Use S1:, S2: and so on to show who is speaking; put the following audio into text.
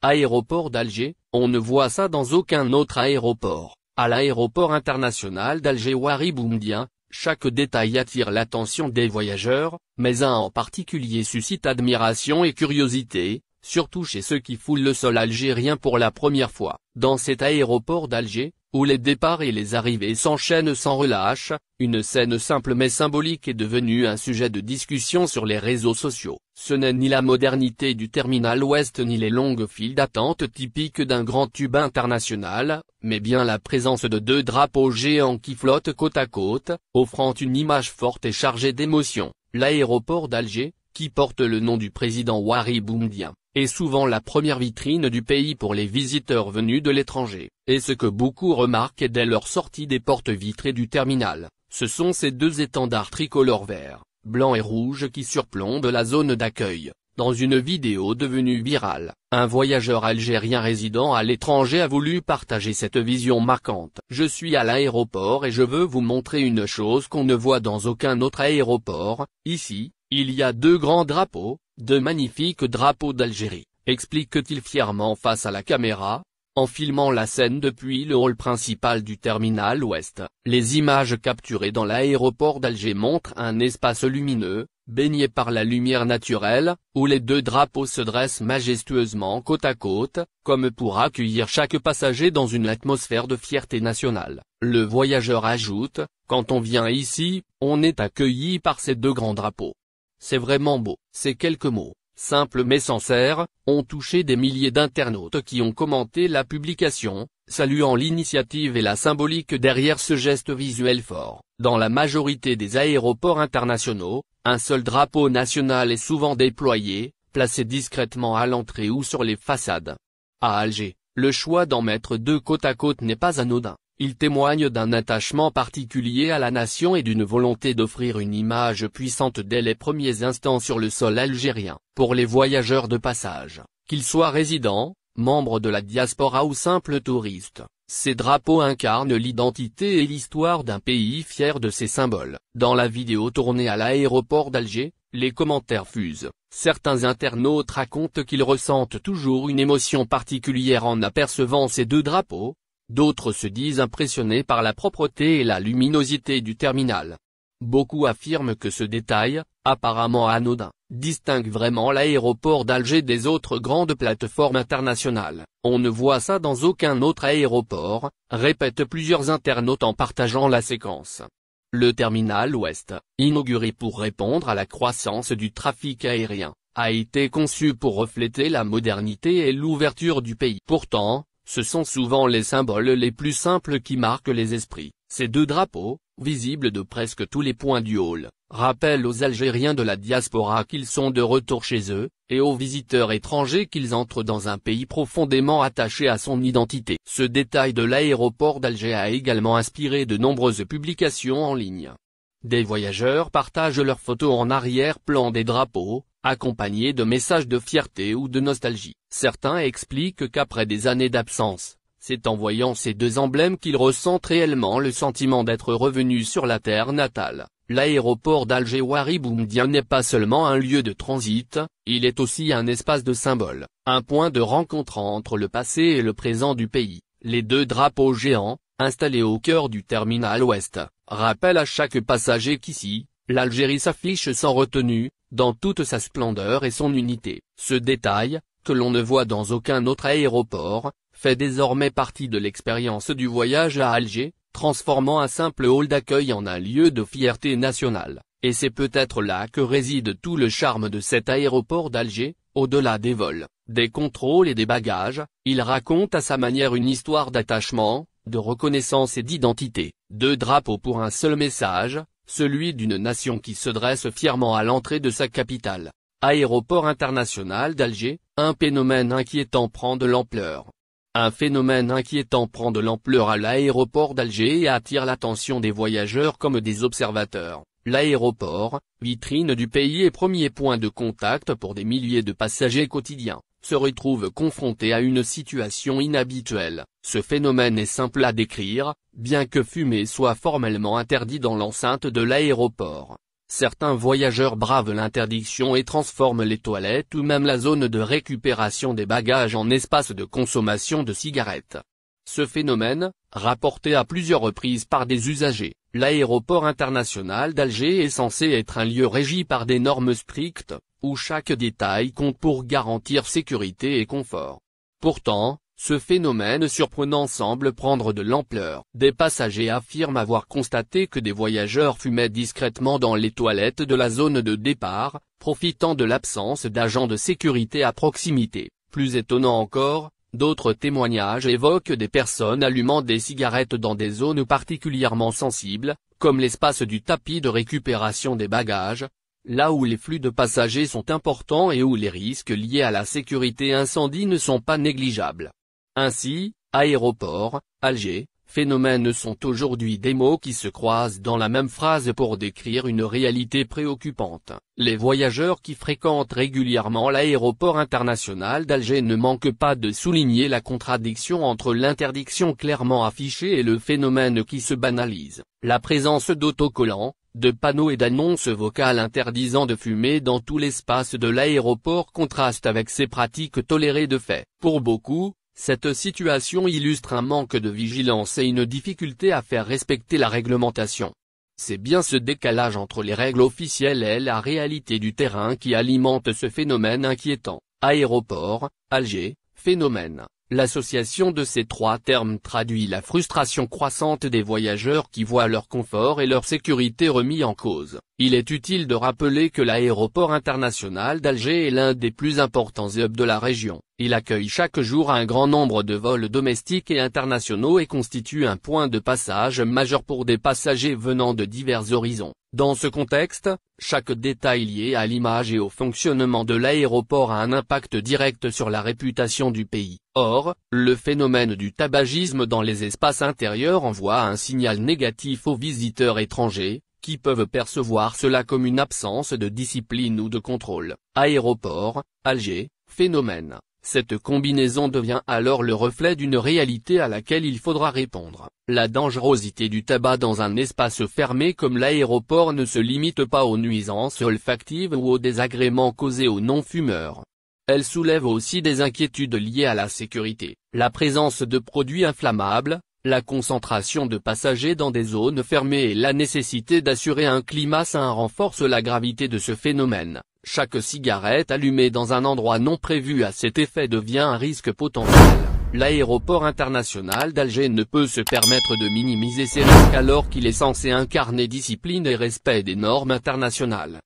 S1: Aéroport d'Alger, on ne voit ça dans aucun autre aéroport. À l'aéroport international d'Alger Ouari Boumediene, chaque détail attire l'attention des voyageurs, mais un en particulier suscite admiration et curiosité, surtout chez ceux qui foulent le sol algérien pour la première fois. Dans cet aéroport d'Alger, où les départs et les arrivées s'enchaînent sans relâche, une scène simple mais symbolique est devenue un sujet de discussion sur les réseaux sociaux. Ce n'est ni la modernité du terminal ouest ni les longues files d'attente typiques d'un grand tube international, mais bien la présence de deux drapeaux géants qui flottent côte à côte, offrant une image forte et chargée d'émotion. L'aéroport d'Alger, qui porte le nom du président Ouari Boumediene, est souvent la première vitrine du pays pour les visiteurs venus de l'étranger, et ce que beaucoup remarquent dès leur sortie des portes vitrées du terminal, ce sont ces deux étendards tricolores vert, blanc et rouge qui surplombent la zone d'accueil. Dans une vidéo devenue virale, un voyageur algérien résidant à l'étranger a voulu partager cette vision marquante. « Je suis à l'aéroport et je veux vous montrer une chose qu'on ne voit dans aucun autre aéroport, ici, il y a deux grands drapeaux, deux magnifiques drapeaux d'Algérie », explique-t-il fièrement face à la caméra, en filmant la scène depuis le hall principal du terminal ouest. Les images capturées dans l'aéroport d'Alger montrent un espace lumineux, baigné par la lumière naturelle, où les deux drapeaux se dressent majestueusement côte à côte, comme pour accueillir chaque passager dans une atmosphère de fierté nationale. Le voyageur ajoute, « Quand on vient ici, on est accueilli par ces deux grands drapeaux. C'est vraiment beau. » Ces quelques mots, simples mais sincères, ont touché des milliers d'internautes qui ont commenté la publication, saluant l'initiative et la symbolique derrière ce geste visuel fort. Dans la majorité des aéroports internationaux, un seul drapeau national est souvent déployé, placé discrètement à l'entrée ou sur les façades. À Alger, le choix d'en mettre deux côte à côte n'est pas anodin. Il témoigne d'un attachement particulier à la nation et d'une volonté d'offrir une image puissante dès les premiers instants sur le sol algérien. Pour les voyageurs de passage, qu'ils soient résidents, membres de la diaspora ou simples touristes, ces drapeaux incarnent l'identité et l'histoire d'un pays fier de ses symboles. Dans la vidéo tournée à l'aéroport d'Alger, les commentaires fusent. Certains internautes racontent qu'ils ressentent toujours une émotion particulière en apercevant ces deux drapeaux. D'autres se disent impressionnés par la propreté et la luminosité du terminal. Beaucoup affirment que ce détail, apparemment anodin, distingue vraiment l'aéroport d'Alger des autres grandes plateformes internationales. On ne voit ça dans aucun autre aéroport, répètent plusieurs internautes en partageant la séquence. Le terminal ouest, inauguré pour répondre à la croissance du trafic aérien, a été conçu pour refléter la modernité et l'ouverture du pays. Pourtant, ce sont souvent les symboles les plus simples qui marquent les esprits. Ces deux drapeaux, visibles de presque tous les points du hall, rappellent aux Algériens de la diaspora qu'ils sont de retour chez eux, et aux visiteurs étrangers qu'ils entrent dans un pays profondément attaché à son identité. Ce détail de l'aéroport d'Alger a également inspiré de nombreuses publications en ligne. Des voyageurs partagent leurs photos en arrière-plan des drapeaux, accompagnés de messages de fierté ou de nostalgie. Certains expliquent qu'après des années d'absence, c'est en voyant ces deux emblèmes qu'ils ressentent réellement le sentiment d'être revenus sur la terre natale. L'aéroport d'Alger Ouari Boumediene n'est pas seulement un lieu de transit, il est aussi un espace de symboles, un point de rencontre entre le passé et le présent du pays. Les deux drapeaux géants, installés au cœur du terminal ouest, rappellent à chaque passager qu'ici, l'Algérie s'affiche sans retenue, dans toute sa splendeur et son unité. Ce détail, que l'on ne voit dans aucun autre aéroport, fait désormais partie de l'expérience du voyage à Alger, transformant un simple hall d'accueil en un lieu de fierté nationale. Et c'est peut-être là que réside tout le charme de cet aéroport d'Alger, au-delà des vols, des contrôles et des bagages, il raconte à sa manière une histoire d'attachement, de reconnaissance et d'identité. Deux drapeaux pour un seul message, celui d'une nation qui se dresse fièrement à l'entrée de sa capitale. Aéroport international d'Alger, un phénomène inquiétant prend de l'ampleur. Un phénomène inquiétant prend de l'ampleur à l'aéroport d'Alger et attire l'attention des voyageurs comme des observateurs. L'aéroport, vitrine du pays et premier point de contact pour des milliers de passagers quotidiens, se retrouve confronté à une situation inhabituelle. Ce phénomène est simple à décrire, bien que fumer soit formellement interdit dans l'enceinte de l'aéroport. Certains voyageurs bravent l'interdiction et transforment les toilettes ou même la zone de récupération des bagages en espace de consommation de cigarettes. Ce phénomène, rapporté à plusieurs reprises par des usagers, l'aéroport international d'Alger est censé être un lieu régi par des normes strictes, où chaque détail compte pour garantir sécurité et confort. Pourtant, ce phénomène surprenant semble prendre de l'ampleur. Des passagers affirment avoir constaté que des voyageurs fumaient discrètement dans les toilettes de la zone de départ, profitant de l'absence d'agents de sécurité à proximité. Plus étonnant encore, d'autres témoignages évoquent des personnes allumant des cigarettes dans des zones particulièrement sensibles, comme l'espace du tapis de récupération des bagages, là où les flux de passagers sont importants et où les risques liés à la sécurité incendie ne sont pas négligeables. Ainsi, aéroport, Alger, phénomènes sont aujourd'hui des mots qui se croisent dans la même phrase pour décrire une réalité préoccupante. Les voyageurs qui fréquentent régulièrement l'aéroport international d'Alger ne manquent pas de souligner la contradiction entre l'interdiction clairement affichée et le phénomène qui se banalise. La présence d'autocollants, de panneaux et d'annonces vocales interdisant de fumer dans tout l'espace de l'aéroport contraste avec ces pratiques tolérées de fait. Pour beaucoup, cette situation illustre un manque de vigilance et une difficulté à faire respecter la réglementation. C'est bien ce décalage entre les règles officielles et la réalité du terrain qui alimente ce phénomène inquiétant. Aéroport, Alger, phénomène. L'association de ces trois termes traduit la frustration croissante des voyageurs qui voient leur confort et leur sécurité remis en cause. Il est utile de rappeler que l'aéroport international d'Alger est l'un des plus importants hubs de la région. Il accueille chaque jour un grand nombre de vols domestiques et internationaux et constitue un point de passage majeur pour des passagers venant de divers horizons. Dans ce contexte, chaque détail lié à l'image et au fonctionnement de l'aéroport a un impact direct sur la réputation du pays. Or, le phénomène du tabagisme dans les espaces intérieurs envoie un signal négatif aux visiteurs étrangers, qui peuvent percevoir cela comme une absence de discipline ou de contrôle. Aéroport, Alger, phénomène. Cette combinaison devient alors le reflet d'une réalité à laquelle il faudra répondre. La dangerosité du tabac dans un espace fermé comme l'aéroport ne se limite pas aux nuisances olfactives ou aux désagréments causés aux non-fumeurs. Elle soulève aussi des inquiétudes liées à la sécurité, la présence de produits inflammables, la concentration de passagers dans des zones fermées et la nécessité d'assurer un climat sain renforcent la gravité de ce phénomène. Chaque cigarette allumée dans un endroit non prévu à cet effet devient un risque potentiel. L'aéroport international d'Alger ne peut se permettre de minimiser ces risques alors qu'il est censé incarner discipline et respect des normes internationales.